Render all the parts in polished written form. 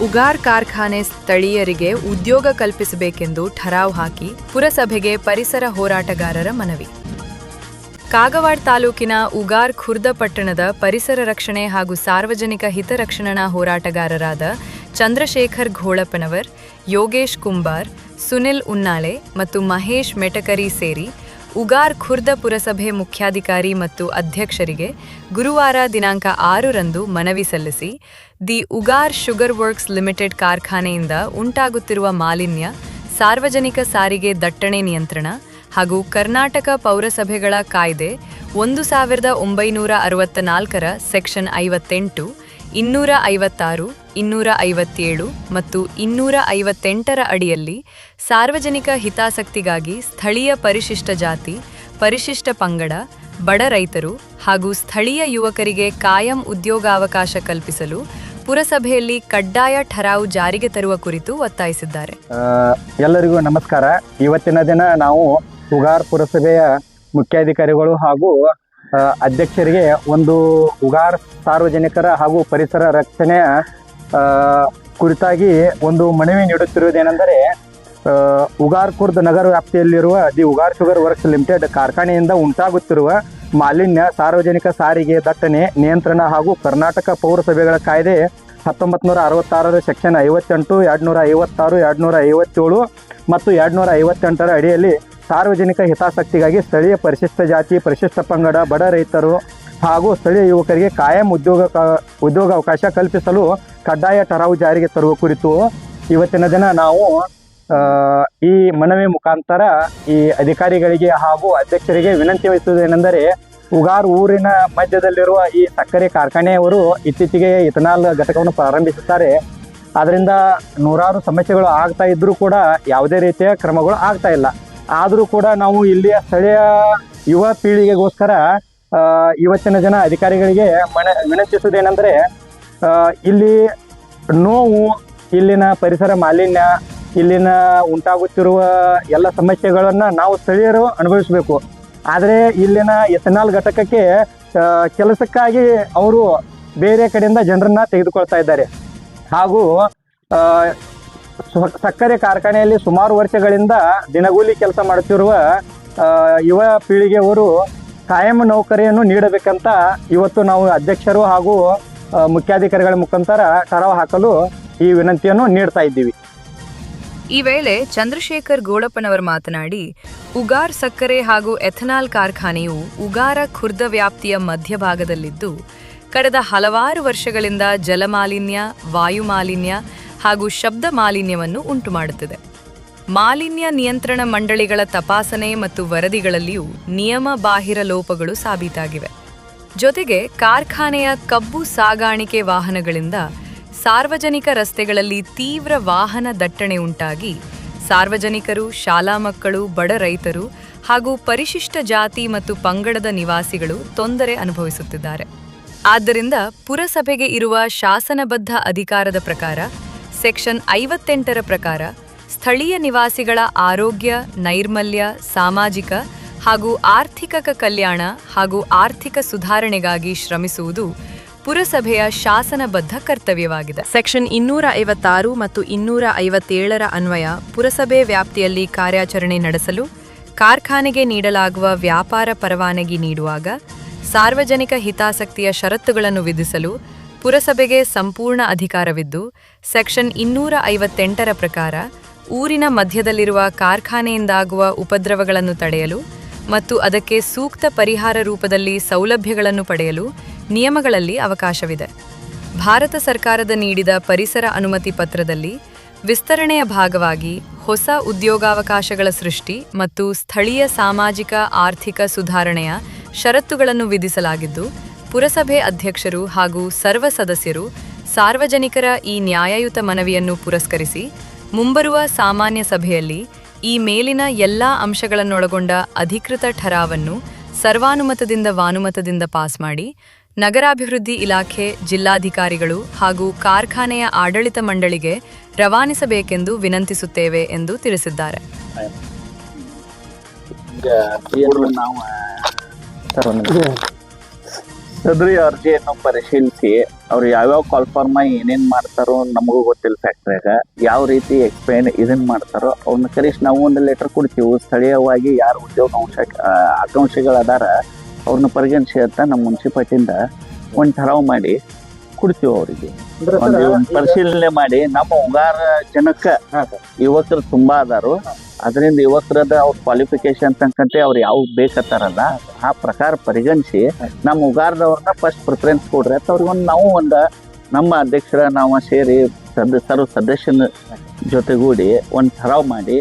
ಉಗಾರ್ ಕಾರ್ಖಾನೆ ಸ್ಥಳೀಯರಿಗೆ ಉದ್ಯೋಗ ಕಲ್ಪಿಸಬೇಕೆಂದು ಠರಾವ್ ಹಾಕಿ ಪುರಸಭೆಗೆ ಪರಿಸರ ಹೋರಾಟಗಾರರ ಮನವಿ. ಕಾಗವಾಡ ತಾಲೂಕಿನ ಉಗಾರ್ ಖುರ್ದ ಪಟ್ಟಣದ ಪರಿಸರ ರಕ್ಷಣೆ ಹಾಗೂ ಸಾರ್ವಜನಿಕ ಹಿತರಕ್ಷಣಾ ಹೋರಾಟಗಾರರಾದ ಚಂದ್ರಶೇಖರ್ ಘೋಳಪ್ಪನವರ್, ಯೋಗೇಶ್ ಕುಂಬಾರ್, ಸುನಿಲ್ ಉನ್ನಾಳೆ ಮತ್ತು ಮಹೇಶ್ ಮೆಟಕರಿ ಸೇರಿ ಉಗಾರ್ ಖುರ್ದ ಪುರಸಭೆ ಮುಖ್ಯಾಧಿಕಾರಿ ಮತ್ತು ಅಧ್ಯಕ್ಷರಿಗೆ ಗುರುವಾರ ದಿನಾಂಕ 6ರಂದು ಮನವಿ ಸಲ್ಲಿಸಿ the Ugar sugar works limited ಕಾರ್ಖಾನೆಯಿಂದ ಉಂಟಾಗುತ್ತಿರುವ ಮಾಲಿನ್ಯ, ಸಾರ್ವಜನಿಕ ಸಾರಿಗೆ ದಟ್ಟಣೆ ನಿಯಂತ್ರಣ ಹಾಗೂ ಕರ್ನಾಟಕ ಪೌರಸಭೆಗಳ ಕಾಯ್ದೆ 1964ರ ಸೆಕ್ಷನ್ 58, 256, 257 ಮತ್ತು 258ರ ಅಡಿಯಲ್ಲಿ ಸಾರ್ವಜನಿಕ ಹಿತಾಸಕ್ತಿಗಾಗಿ ಸ್ಥಳೀಯ ಪರಿಶಿಷ್ಟ ಜಾತಿ, ಪರಿಶಿಷ್ಟ ಪಂಗಡ, ಬಡ ರೈತರು ಹಾಗೂ ಸ್ಥಳೀಯ ಯುವಕರಿಗೆ ಕಾಯಂ ಉದ್ಯೋಗಾವಕಾಶ ಕಲ್ಪಿಸಲು ಪುರಸಭೆಯಲ್ಲಿ ಕಡ್ಡಾಯ ಠರಾವು ಜಾರಿಗೆ ತರುವ ಕುರಿತು ಒತ್ತಾಯಿಸಿದ್ದಾರೆ. ಎಲ್ಲರಿಗೂ ನಮಸ್ಕಾರ. ಇವತ್ತಿನ ದಿನ ನಾವು ಉಗಾರ್ ಪುರಸಭೆಯ ಮುಖ್ಯಾಧಿಕಾರಿಗಳು ಹಾಗೂ ಅಧ್ಯಕ್ಷರಿಗೆ ಒಂದು ಉಗಾರ್ ಸಾರ್ವಜನಿಕರ ಹಾಗೂ ಪರಿಸರ ರಕ್ಷಣೆಯ ಕುರಿತಾಗಿ ಒಂದು ಮನವಿ ನೀಡುತ್ತಿರುವುದೇನೆಂದರೆ, ಉಗಾರ್ ಖುರ್ದ್ ನಗರ ವ್ಯಾಪ್ತಿಯಲ್ಲಿರುವ the Ugar sugar works limited ಕಾರ್ಖಾನೆಯಿಂದ ಉಂಟಾಗುತ್ತಿರುವ ಮಾಲಿನ್ಯ, ಸಾರ್ವಜನಿಕ ಸಾರಿಗೆ ದಟ್ಟಣೆ ನಿಯಂತ್ರಣ ಹಾಗೂ ಕರ್ನಾಟಕ ಪೌರಸಭೆಗಳ ಕಾಯ್ದೆ 1966ರ ಸೆಕ್ಷನ್ 58, 256, 257 ಮತ್ತು 258ರ ಅಡಿಯಲ್ಲಿ ಸಾರ್ವಜನಿಕ ಹಿತಾಸಕ್ತಿಗಾಗಿ ಸ್ಥಳೀಯ ಪರಿಶಿಷ್ಟ ಜಾತಿ, ಪರಿಶಿಷ್ಟ ಪಂಗಡ, ಬಡ ರೈತರು ಹಾಗೂ ಸ್ಥಳೀಯ ಯುವಕರಿಗೆ ಕಾಯಂ ಉದ್ಯೋಗಾವಕಾಶ ಕಲ್ಪಿಸಲು ಕಡ್ಡಾಯ ಠರಾವು ಜಾರಿಗೆ ತರುವ ಕುರಿತು ಇವತ್ತಿನ ದಿನ ನಾವು ಈ ಮನವಿ ಮುಖಾಂತರ ಈ ಅಧಿಕಾರಿಗಳಿಗೆ ಹಾಗೂ ಅಧ್ಯಕ್ಷರಿಗೆ ವಿನಂತಿ ವಹಿಸುವುದೇನೆಂದರೆ, ಉಗಾರ್ ಊರಿನ ಮಧ್ಯದಲ್ಲಿರುವ ಈ ಸಕ್ಕರೆ ಕಾರ್ಖಾನೆಯವರು ಇತ್ತೀಚೆಗೆ ಇಥನಾಲ್ ಘಟಕವನ್ನು ಪ್ರಾರಂಭಿಸುತ್ತಾರೆ. ಅದರಿಂದ ನೂರಾರು ಸಮಸ್ಯೆಗಳು ಆಗ್ತಾ ಇದ್ದರೂ ಕೂಡ ಯಾವುದೇ ರೀತಿಯ ಕ್ರಮಗಳು ಆಗ್ತಾ ಇಲ್ಲ. ಆದರೂ ಕೂಡ ನಾವು ಇಲ್ಲಿಯ ಸ್ಥಳೀಯ ಯುವ ಪೀಳಿಗೆಗೋಸ್ಕರ ಇವತ್ತಿನ ಜನ ಅಧಿಕಾರಿಗಳಿಗೆ ವಿನಂತಿಸುವುದೇನೆಂದರೆ, ಇಲ್ಲಿ ನೋವು, ಇಲ್ಲಿನ ಪರಿಸರ ಮಾಲಿನ್ಯ, ಇಲ್ಲಿನ ಉಂಟಾಗುತ್ತಿರುವ ಎಲ್ಲ ಸಮಸ್ಯೆಗಳನ್ನು ನಾವು ಸ್ಥಳೀಯರು ಅನುಭವಿಸಬೇಕು. ಆದರೆ ಇಲ್ಲಿನ ಎಥನಾಲ್ ಘಟಕಕ್ಕೆ ಕೆಲಸಕ್ಕಾಗಿ ಅವರು ಬೇರೆ ಕಡೆಯಿಂದ ಜನರನ್ನ ತೆಗೆದುಕೊಳ್ತಾ ಇದ್ದಾರೆ. ಹಾಗೂ ಸಕ್ಕರೆ ಕಾರ್ಖಾನೆಯಲ್ಲಿ ಸುಮಾರು ವರ್ಷಗಳಿಂದ ದಿನಗೂಲಿ ಕೆಲಸ ಮಾಡುತ್ತಿರುವ ಯುವ ಪೀಳಿಗೆಯವರು ಕಾಯಂ ನೌಕರಿಯನ್ನು ನೀಡಬೇಕಂತ ಇವತ್ತು ನಾವು ಅಧ್ಯಕ್ಷರು ಹಾಗೂ ಮುಖ್ಯಾಧಿಕಾರಿಗಳ ಮುಖಾಂತರ ಠರಾವು ಹಾಕಲು ಈ ವಿನಂತಿಯನ್ನು ನೀಡ್ತಾ ಇದ್ದೀವಿ. ಈ ವೇಳೆ ಚಂದ್ರಶೇಖರ್ ಗೋಳಪ್ಪನವರು ಮಾತನಾಡಿ, ಉಗಾರ್ ಸಕ್ಕರೆ ಹಾಗೂ ಎಥನಾಲ್ ಕಾರ್ಖಾನೆಯು ಉಗಾರ ಖುರ್ದ ವ್ಯಾಪ್ತಿಯ ಮಧ್ಯಭಾಗದಲ್ಲಿದ್ದು ಕಳೆದ ಹಲವಾರು ವರ್ಷಗಳಿಂದ ಜಲಮಾಲಿನ್ಯ, ವಾಯುಮಾಲಿನ್ಯ ಹಾಗೂ ಶಬ್ದ ಮಾಲಿನ್ಯವನ್ನು ಉಂಟುಮಾಡುತ್ತಿದೆ. ಮಾಲಿನ್ಯ ನಿಯಂತ್ರಣ ಮಂಡಳಿಗಳ ತಪಾಸಣೆ ಮತ್ತು ವರದಿಗಳಲ್ಲಿಯೂ ನಿಯಮ ಬಾಹಿರ ಲೋಪಗಳು ಸಾಬೀತಾಗಿವೆ. ಜೊತೆಗೆ ಕಾರ್ಖಾನೆಯ ಕಬ್ಬು ಸಾಗಾಣಿಕೆ ವಾಹನಗಳಿಂದ ಸಾರ್ವಜನಿಕ ರಸ್ತೆಗಳಲ್ಲಿ ತೀವ್ರ ವಾಹನ ದಟ್ಟಣೆ ಉಂಟಾಗಿ ಸಾರ್ವಜನಿಕರು, ಶಾಲಾ ಮಕ್ಕಳು, ಬಡ ರೈತರು ಹಾಗೂ ಪರಿಶಿಷ್ಟ ಜಾತಿ ಮತ್ತು ಪಂಗಡದ ನಿವಾಸಿಗಳು ತೊಂದರೆ ಅನುಭವಿಸುತ್ತಿದ್ದಾರೆ. ಆದ್ದರಿಂದ ಪುರಸಭೆಗೆ ಇರುವ ಶಾಸನಬದ್ಧ ಅಧಿಕಾರದ ಪ್ರಕಾರ ಸೆಕ್ಷನ್ 58ರ ಪ್ರಕಾರ ಸ್ಥಳೀಯ ನಿವಾಸಿಗಳ ಆರೋಗ್ಯ, ನೈರ್ಮಲ್ಯ, ಸಾಮಾಜಿಕ ಹಾಗೂ ಆರ್ಥಿಕ ಕಲ್ಯಾಣ ಹಾಗೂ ಆರ್ಥಿಕ ಸುಧಾರಣೆಗಾಗಿ ಶ್ರಮಿಸುವುದು ಪುರಸಭೆಯ ಶಾಸನಬದ್ಧ ಕರ್ತವ್ಯವಾಗಿದೆ. ಸೆಕ್ಷನ್ 256 ಮತ್ತು 257ರ ಅನ್ವಯ ಪುರಸಭೆ ವ್ಯಾಪ್ತಿಯಲ್ಲಿ ಕಾರ್ಯಾಚರಣೆ ನಡೆಸಲು ಕಾರ್ಖಾನೆಗೆ ನೀಡಲಾಗುವ ವ್ಯಾಪಾರ ಪರವಾನಗಿ ನೀಡುವಾಗ ಸಾರ್ವಜನಿಕ ಹಿತಾಸಕ್ತಿಯ ಷರತ್ತುಗಳನ್ನು ವಿಧಿಸಲು ಪುರಸಭೆಗೆ ಸಂಪೂರ್ಣ ಅಧಿಕಾರವಿದ್ದು, ಸೆಕ್ಷನ್ 258ರ ಪ್ರಕಾರ ಊರಿನ ಮಧ್ಯದಲ್ಲಿರುವ ಕಾರ್ಖಾನೆಯಿಂದಾಗುವ ಉಪದ್ರವಗಳನ್ನು ತಡೆಯಲು ಮತ್ತು ಅದಕ್ಕೆ ಸೂಕ್ತ ಪರಿಹಾರ ರೂಪದಲ್ಲಿ ಸೌಲಭ್ಯಗಳನ್ನು ಪಡೆಯಲು ನಿಯಮಗಳಲ್ಲಿ ಅವಕಾಶವಿದೆ. ಭಾರತ ಸರ್ಕಾರದ ನೀಡಿದ ಪರಿಸರ ಅನುಮತಿ ಪತ್ರದಲ್ಲಿ ವಿಸ್ತರಣೆಯ ಭಾಗವಾಗಿ ಹೊಸ ಉದ್ಯೋಗಾವಕಾಶಗಳ ಸೃಷ್ಟಿ ಮತ್ತು ಸ್ಥಳೀಯ ಸಾಮಾಜಿಕ ಆರ್ಥಿಕ ಸುಧಾರಣೆಯ ಷರತ್ತುಗಳನ್ನು ವಿಧಿಸಲಾಗಿದ್ದು, ಪುರಸಭೆ ಅಧ್ಯಕ್ಷರು ಹಾಗೂ ಸರ್ವ ಸದಸ್ಯರು ಸಾರ್ವಜನಿಕರ ಈ ನ್ಯಾಯಯುತ ಮನವಿಯನ್ನು ಪುರಸ್ಕರಿಸಿ ಮುಂಬರುವ ಸಾಮಾನ್ಯ ಸಭೆಯಲ್ಲಿ ಈ ಮೇಲಿನ ಎಲ್ಲಾ ಅಂಶಗಳನ್ನೊಳಗೊಂಡ ಅಧಿಕೃತ ಠರಾವನ್ನು ಸರ್ವಾನುಮತದಿಂದ ವಾನುಮತದಿಂದ ಪಾಸ್ ಮಾಡಿ ನಗರಾಭಿವೃದ್ಧಿ ಇಲಾಖೆ, ಜಿಲ್ಲಾಧಿಕಾರಿಗಳು ಹಾಗೂ ಕಾರ್ಖಾನೆಯ ಆಡಳಿತ ಮಂಡಳಿಗೆ ರವಾನಿಸಬೇಕೆಂದು ವಿನಂತಿಸುತ್ತೇವೆ ಎಂದು ತಿಳಿಸಿದ್ದಾರೆ. ಸದರಿ ಅರ್ಜಿಯನ್ನು ಪರಿಶೀಲಿಸಿ ಅವ್ರು ಯಾವ್ಯಾವ ಕಾಲ್ಫಾರ್ಮ ಏನೇನ್ ಮಾಡ್ತಾರೋ ನಮಗೂ ಗೊತ್ತಿಲ್ಲ ಫ್ಯಾಕ್ಟ್ರಿಯಾಗ ಯಾವ ರೀತಿ ಎಕ್ಸ್ಪ್ಲೈನ್ ಇದನ್ ಮಾಡ್ತಾರೋ ಅವ್ರನ್ನ ಕರೆಸಿ ನಾವು ಒಂದು ಲೆಟರ್ ಕೊಡ್ತೀವಿ. ಸ್ಥಳೀಯವಾಗಿ ಯಾರು ಆಕಾಂಕ್ಷಿಗಳದಾರ ಅವ್ರನ್ನ ಪರಿಗಣಿಸಿ ಅಂತ ನಮ್ಮ ಮುನ್ಸಿಪಾಲ್ಟಿಯಿಂದ ಒಂದು ಠರಾವ್ ಮಾಡಿ ಕೊಡ್ತೀವಿ ಅವರಿಗೆ. ಒಂದು ಪರಿಶೀಲನೆ ಮಾಡಿ ನಮ್ಮ ಉಗಾರ ಜನಕ್ಕ ಯುವಕರು ತುಂಬಾ ಅದಾರು, ಅದರಿಂದ ಯುವಕರದ ಅವ್ರ ಕ್ವಾಲಿಫಿಕೇಶನ್ ತಕ್ಕಂತೆ ಅವ್ರು ಯಾವ ಬೇಕತ್ತಾರಲ್ಲ ಆ ಪ್ರಕಾರ ಪರಿಗಣಿಸಿ ನಮ್ಮ ಉಗಾರದವ್ರನ್ನ ಫಸ್ಟ್ ಪ್ರಿಫರೆನ್ಸ್ ಕೊಡ್ರಿ ಅಂತ ಅವ್ರಿಗೊಂದು ನಾವು ಒಂದು ನಮ್ಮ ಅಧ್ಯಕ್ಷರ ನಾವು ಸೇರಿ ಸರ್ವ ಸದಸ್ಯನ ಜೊತೆಗೂಡಿ ಒಂದು ಠರಾವ್ ಮಾಡಿ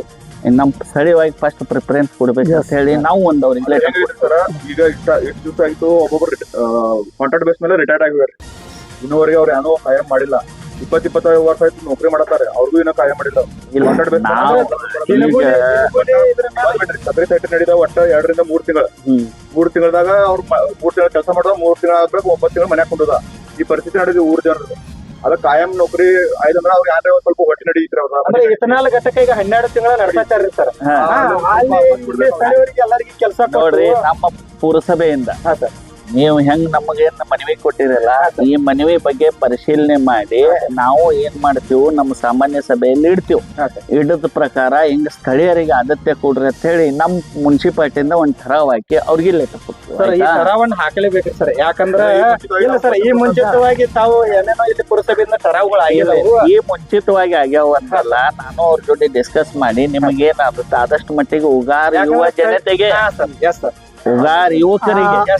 ನಮ್ಮ ಸ್ಥಳೀಯವಾಗಿ ಫಸ್ಟ್ ಪ್ರಿಫರೆನ್ಸ್ ಕೊಡ್ಬೇಕು ಅಂತ ಹೇಳಿ ನಾವು ಒಂದು ಅವ್ರಿಗೆ ಈಗ ಎಷ್ಟು ದಿವಸ ಆಯ್ತು ಒಬ್ಬೊಬ್ರು ಕಾಂಟ್ರಾಕ್ಟ್ ಬೇಸ್ ಮೇಲೆ ರಿಟೈರ್ಡ್ ಆಗಿದ್ದಾರೆ. ಇನ್ನೂವರೆಗೆ ಅವ್ರು ಏನೋ ಕಾಯಂ ಮಾಡಿಲ್ಲ. 20-25 ವರ್ಷ ಆಯ್ತು ನೌಕರಿ ಮಾಡತಾರೆ, ಅವ್ರಿಗೂ ಏನೋ ಕಾಯಂ ಮಾಡಿಲ್ಲ. ಸಕ್ರೆ ಸೈಟ್ ನಡೀತಾವ ಒಟ್ಟ 2 ರಿಂದ 3 ತಿಂಗಳು. 3 ತಿಂಗಳದಾಗ ಅವ್ರು 3 ತಿಂಗಳು ಕೆಲಸ ಮಾಡಿದ 3 ತಿಂಗಳ ಆದ್ಮೇಲೆ 9 ತಿಂಗಳು ಮನ್ಯಾಗ ಕೊಂಡದ. ಈ ಪರಿಸ್ಥಿತಿ ನಡೆದಿದೆ ಊರ್ ಜನರದು. ಅದ ಕಾಯಂ ನೌಕರಿ ಆಯ್ತಂದ್ರ ಅವ್ರಿಗೆ ಯಾರೇ ಒಂದ್ ಸ್ವಲ್ಪ ಹೊಟ್ಟೆ ನಡೀತಿರ ಇಥನಾಲ್ ಘಟಕ ಈಗ 12 ತಿಂಗಳ ನಡ್ಸಾಚಾರ ಸರ್. ಎಲ್ಲರಿಗೆ ಕೆಲಸ ನೋಡ್ರಿ, ನಮ್ಮ ಪುರಸಭೆಯಿಂದ ನೀವು ಹೆಂಗ್ ನಮಗೇನ್ ಮನವಿ ಕೊಟ್ಟಿರಲ್ಲ, ಈ ಮನವಿ ಬಗ್ಗೆ ಪರಿಶೀಲನೆ ಮಾಡಿ ನಾವು ಏನ್ ಮಾಡ್ತೀವಿ ನಮ್ಮ ಸಾಮಾನ್ಯ ಸಭೆಯಲ್ಲಿ ಇಡ್ತೀವಿ. ಇಡದ ಪ್ರಕಾರ ಹಿಂಗ ಸ್ಥಳೀಯರಿಗೆ ಆದ್ಯತೆ ಕೊಡ್ರಿ ಅಂತ ಹೇಳಿ ನಮ್ ಮುನ್ಸಿಪಾಲ್ಟಿಯಿಂದ ಒಂದ್ ಠರಾವ್ ಹಾಕಿ ಅವ್ರಿಗೆ ಲೆಟರ್ ಕೊಡ್ತೀವಿ. ಸರ್, ಈ ಠರಾವನ್ನ ಹಾಕಲೇಬೇಕ್ರಿ ಸರ್. ಯಾಕಂದ್ರೆ ಇಲ್ಲ ಸರ್, ಈ ಮುಂಚಿತವಾಗಿ ತಾವು ಏನೇನೋ ಇಲ್ಲಿ ಪುರಸಭೆಯಿಂದ ಠರಾವ್ಗಳು ಆಗಿಲ್ಲ. ಈ ಮುಂಚಿತವಾಗಿ ಆಗ್ಯಾವ ಅಂತಲ್ಲ, ನಾನು ಅವ್ರ ಜೊತೆ ಡಿಸ್ಕಸ್ ಮಾಡಿ ನಿಮಗೇನಾಗುತ್ತೆ ಆದಷ್ಟು ಮಟ್ಟಿಗೆ ಉಗಾರ ಯುವ ಜನತೆಗೆ ಉಗಾರ ಯುವಕರಿಗೆ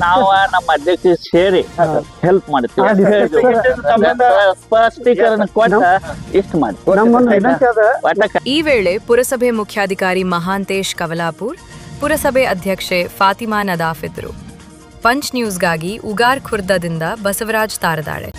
ನಾವು ನಮ್ಮ ಅಧ್ಯಕ್ಷ ಸೇರಿ ಹೆಲ್ಪ್ ಮಾಡ್ತೀವಿ. ಸ್ಪಷ್ಟೀಕರಣ ಕೊಟ್ಟ ಇಷ್ಟು ಮಾಡ್ತೀವಿ. ಈ ವೇಳೆ ಪುರಸಭೆ ಮುಖ್ಯಾಧಿಕಾರಿ ಮಹಾಂತೇಶ್ ಕವಲಾಪುರ್, ಪುರಸಭೆ ಅಧ್ಯಕ್ಷೆ ಫಾತಿಮಾ ನದಾಫ್ ಇದ್ರು. ಪಂಚ್ ನ್ಯೂಸ್ಗಾಗಿ ಉಗಾರ್ ಖುರ್ದದಿಂದ ಬಸವರಾಜ್ ತಾರದಾಳೆ.